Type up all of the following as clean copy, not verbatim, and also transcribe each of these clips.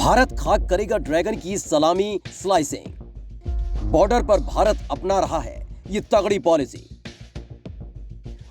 भारत खाक करेगा ड्रैगन की सलामी स्लाइसिंग। बॉर्डर पर भारत अपना रहा है ये तगड़ी पॉलिसी।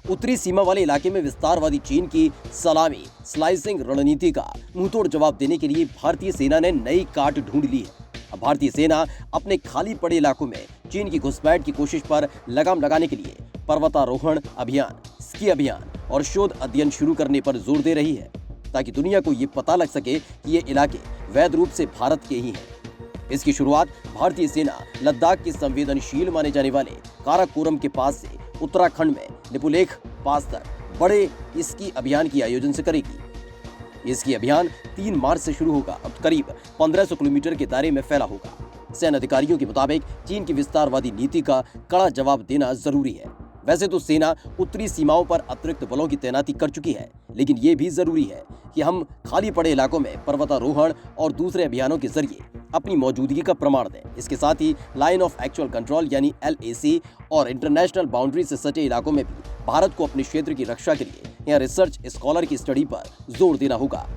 उत्तरी सीमा वाले इलाके में विस्तारवादी चीन की सलामी स्लाइसिंग रणनीति का मुंहतोड़ जवाब देने के लिए भारतीय सेना ने नई काट ढूंढ ली है। अब भारतीय सेना अपने खाली पड़े इलाकों में चीन की घुसपैठ की कोशिश पर लगाम लगाने के लिए पर्वतारोहण अभियान, स्की अभियान और शोध अध्ययन शुरू करने पर जोर दे रही है, ताकि दुनिया को ये पता लग सके कि ये इलाके वैध रूप से भारत के ही हैं। इसकी शुरुआत भारतीय सेना लद्दाख के संवेदनशील माने जाने वाले काराकोरम के पास से उत्तराखंड में लिपुलेख पास तक बड़े स्की अभियान की आयोजन से करेगी। स्की अभियान 3 मार्च से शुरू होगा और करीब 1500 किलोमीटर के दायरे में फैला होगा। सेना अधिकारियों के मुताबिक चीन की विस्तारवादी नीति का कड़ा जवाब देना जरूरी है। वैसे तो सेना उत्तरी सीमाओं पर अतिरिक्त बलों की तैनाती कर चुकी है, लेकिन ये भी जरूरी है कि हम खाली पड़े इलाकों में पर्वतारोहण और दूसरे अभियानों के जरिए अपनी मौजूदगी का प्रमाण दें। इसके साथ ही लाइन ऑफ एक्चुअल कंट्रोल यानी LAC और इंटरनेशनल बाउंड्री से सटे इलाकों में भी भारत को अपने क्षेत्र की रक्षा के लिए यहाँ रिसर्च स्कॉलर की स्टडी पर जोर देना होगा,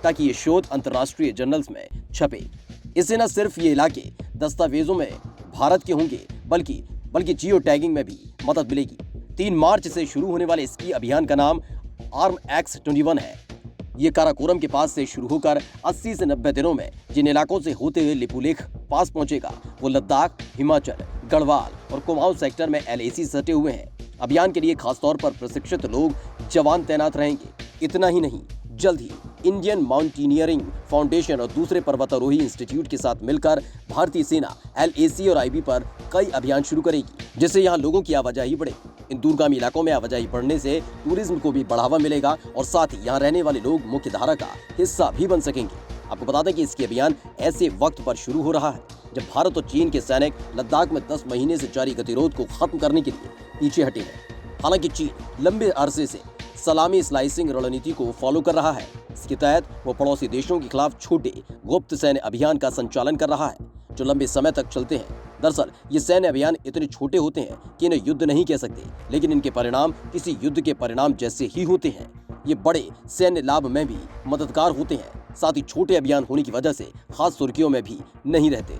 ताकि ये शोध अंतर्राष्ट्रीय जर्नल्स में छपे। इससे न सिर्फ ये इलाके दस्तावेजों में भारत के होंगे, बल्कि जियो टैगिंग में भी मदद मिलेगी। 3 मार्च से शुरू होने वाले स्की अभियान का नाम आर्म X-21 है। ये काराकोरम के पास से शुरू होकर 80 से 90 दिनों में जिन इलाकों से होते हुए लिपुलेख पास पहुंचेगा वो लद्दाख, हिमाचल, गढ़वाल और कुमाऊं सेक्टर में LAC सटे हुए हैं। अभियान के लिए खासतौर पर प्रशिक्षित लोग जवान तैनात रहेंगे। इतना ही नहीं, जल्द ही इंडियन माउंटेनियरिंग फाउंडेशन और दूसरे पर्वतारोही इंस्टीट्यूट के साथ मिलकर भारतीय सेना LAC और IB पर कई अभियान शुरू करेगी, जिससे यहाँ लोगों की आवाजाही बढ़े। इन दूरगामी इलाकों में आवाजाही बढ़ने से टूरिज्म को भी बढ़ावा मिलेगा और साथ ही यहाँ रहने वाले लोग मुख्य धारा का हिस्सा भी बन सकेंगे। आपको बता दें कि इसके अभियान ऐसे वक्त पर शुरू हो रहा है जब भारत और चीन के सैनिक लद्दाख में 10 महीने से जारी गतिरोध को खत्म करने के लिए पीछे हटे हैं। हालांकि चीन लंबे अरसे से सलामी स्लाइसिंग रणनीति को फॉलो कर रहा है। इसके तहत वो पड़ोसी देशों के खिलाफ छोटे गुप्त सैन्य अभियान का संचालन कर रहा है, जो लंबे समय तक चलते हैं। दरअसल ये सैन्य अभियान इतने छोटे होते हैं कि इन्हें युद्ध नहीं कह सकते, लेकिन इनके परिणाम किसी युद्ध के परिणाम जैसे ही होते हैं। ये बड़े सैन्य लाभ में भी मददगार होते हैं, साथ ही छोटे अभियान होने की वजह से खास सुर्खियों में भी नहीं रहते।